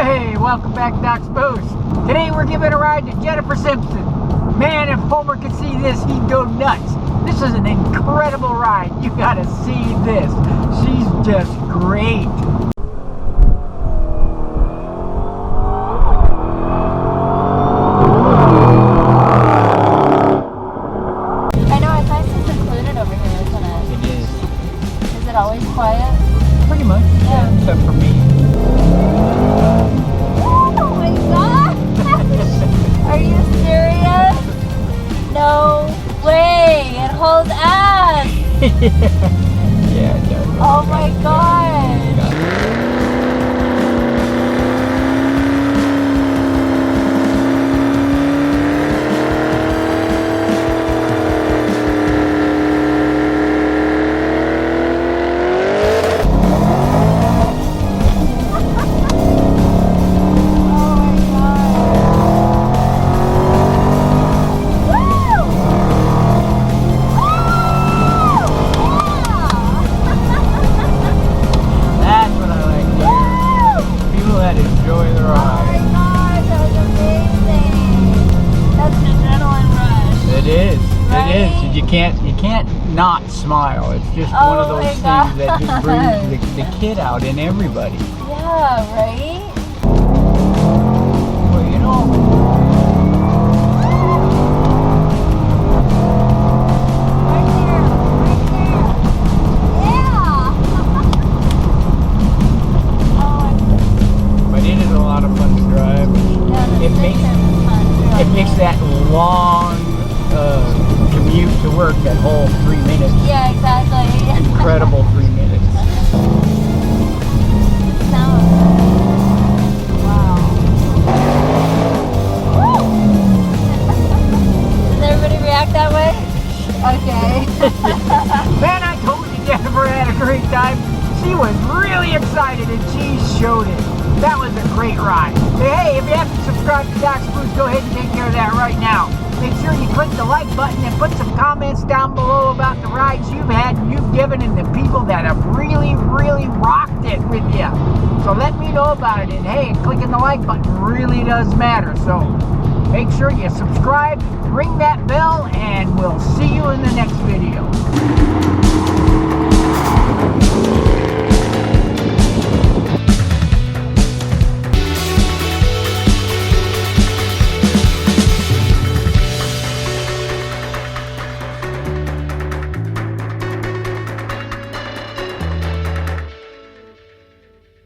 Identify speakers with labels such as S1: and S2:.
S1: Hey, welcome back to Doc's Boost. Today we're giving a ride to Jennifer Simpson. Man, if Homer could see this, he'd go nuts. This is an incredible ride. You gotta see this. She's just great.
S2: I know, I thought it's included over here, isn't it?
S1: It is.
S2: Is it always quiet?
S1: Pretty much, yeah, except for me.
S2: Oh my gosh! Are you serious? No way! It holds ass!
S1: Yeah, it does.
S2: Oh my gosh!
S1: You can't not smile. It's just one of those things that just brings the kid out in everybody.
S2: Yeah, right?
S1: Well, you know.
S2: Right there. Yeah.
S1: But it is a lot of fun to drive.
S2: Yeah,
S1: it makes that long commute to work, that whole 3 minutes.
S2: Yeah, exactly.
S1: Incredible 3 minutes.
S2: Wow. Does everybody react that way? Okay.
S1: Man, I told you Jennifer had a great time. She was really excited and she showed it. That was a great ride. Hey, if you haven't subscribed to Doc's Boost, go ahead and take care of that right now. Make sure you click the like button and put some comments down below about the rides you've had and you've given and the people that have really rocked it with you. So let me know about it. And hey, clicking the like button really does matter. So make sure you subscribe, ring that bell, and we'll see you in the next video.